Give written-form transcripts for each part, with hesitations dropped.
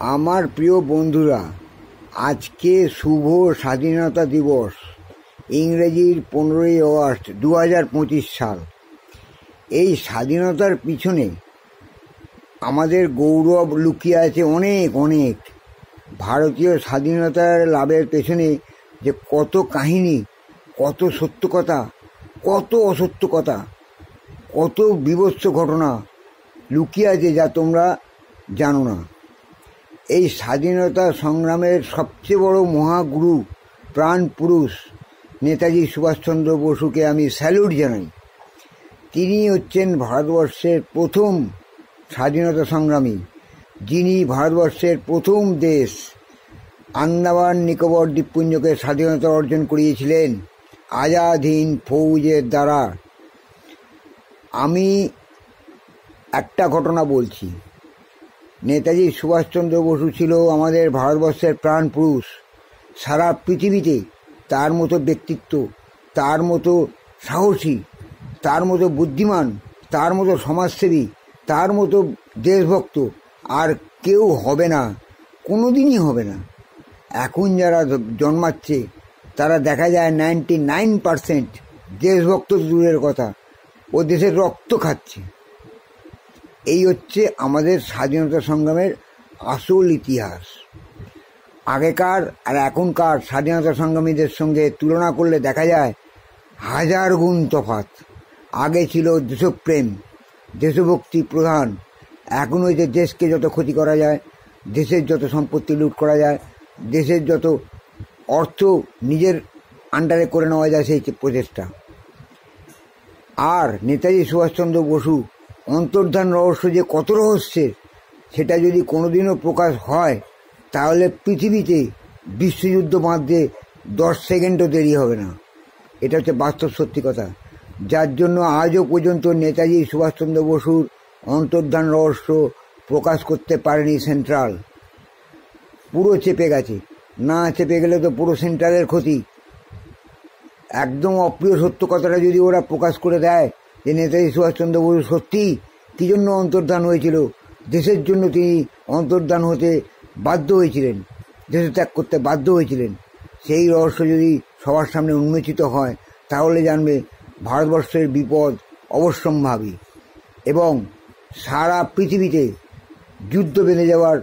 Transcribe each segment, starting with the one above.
আমার প্রিয় বন্ধুরা, আজকে শুভ স্বাধীনতা দিবস, ইংরেজির 15ই আগস্ট 2025 সাল। এই স্বাধীনতার পিছনে আমাদের গৌরব লুকিয়ে আছে অনেক অনেক। ভারতীয় স্বাধীনতার লাভের পেছনে যে কত কাহিনী, কত সত্য কথা, কত অসত্য কথা, কত বীভৎস ঘটনা লুকিয়ে আছে যা তোমরা জানো না। এই স্বাধীনতা সংগ্রামের সবচেয়ে বড় মহাগুরু, প্রাণ পুরুষ নেতাজি সুভাষচন্দ্র বসুকে আমি স্যালুট জানাই। তিনি হচ্ছেন ভারতবর্ষের প্রথম স্বাধীনতা সংগ্রামী, যিনি ভারতবর্ষের প্রথম দেশ আন্দামান নিকোবর দ্বীপপুঞ্জকে স্বাধীনতা অর্জন করিয়েছিলেন আজাদ হিন্দ ফৌজের দ্বারা। আমি একটা ঘটনা বলছি। নেতাজি সুভাষচন্দ্র বসু ছিল আমাদের ভারতবর্ষের প্রাণ পুরুষ। সারা পৃথিবীতে তার মতো ব্যক্তিত্ব, তার মতো সাহসী, তার মতো বুদ্ধিমান, তার মতো সমাজসেবী, তার মতো দেশভক্ত আর কেউ হবে না, কোনোদিনই হবে না। এখন যারা জন্মাচ্ছে তারা দেখা যায় 99% দেশভক্ত দূরের কথা, ও দেশের রক্ত খাচ্ছে। এই হচ্ছে আমাদের স্বাধীনতা সংগ্রামের আসল ইতিহাস। আগেকার আর এখনকার স্বাধীনতা সংগ্রামীদের সঙ্গে তুলনা করলে দেখা যায় হাজার গুণ তফাৎ। আগে ছিল দেশপ্রেম, দেশভক্তি প্রধান। এখন হয়েছে দেশকে যত ক্ষতি করা যায়, দেশের যত সম্পত্তি লুট করা যায়, দেশের যত অর্থ নিজের আন্ডারে করে নেওয়া যায়, সেই প্রচেষ্টা। আর নেতাজি সুভাষচন্দ্র বসু অন্তর্ধান রহস্য যে কত রহস্যের, সেটা যদি কোনোদিনও প্রকাশ হয় তাহলে পৃথিবীতে বিশ্বযুদ্ধ বাঁধতে 10 সেকেন্ডও দেরি হবে না। এটা হচ্ছে বাস্তব সত্যি কথা, যার জন্য আজও পর্যন্ত নেতাজি সুভাষচন্দ্র বসুর অন্তর্ধান রহস্য প্রকাশ করতে পারেনি সেন্ট্রাল। পুরো চেপে গেছে। না চেপে গেলে তো পুরো সেন্ট্রালের ক্ষতি। একদম অপ্রিয় সত্য কথাটা যদি ওরা প্রকাশ করে দেয় যে নেতাজি সুভাষচন্দ্র বসু সত্যি কী জন্য অন্তর্ধান হয়েছিল, দেশের জন্য তিনি অন্তর্ধান হতে বাধ্য হয়েছিলেন, দেশ ত্যাগ করতে বাধ্য হয়েছিলেন, সেই রহস্য যদি সবার সামনে উন্মোচিত হয় তাহলে জানবে ভারতবর্ষের বিপদ অবশ্যম্ভাবী এবং সারা পৃথিবীতে যুদ্ধ বেঁধে যাওয়ার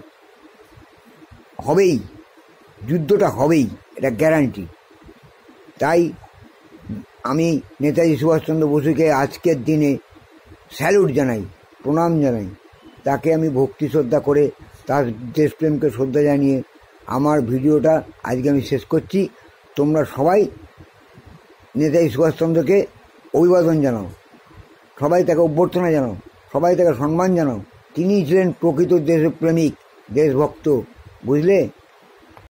হবেই, যুদ্ধটা হবেই, এটা গ্যারান্টি। তাই আমি নেতাজি সুভাষচন্দ্র বসুকে আজকের দিনে স্যালুট জানাই, প্রণাম জানাই। তাকে আমি ভক্তি শ্রদ্ধা করে, তার দেশপ্রেমকে শ্রদ্ধা জানিয়ে আমার ভিডিওটা আজকে আমি শেষ করছি। তোমরা সবাই নেতাজি সুভাষচন্দ্রকে অভিবাদন জানাও, সবাই তাকে অভ্যর্থনা জানাও, সবাই তাকে সম্মান জানাও। তিনিই ছিলেন প্রকৃত দেশপ্রেমিক, দেশভক্ত, বুঝলে?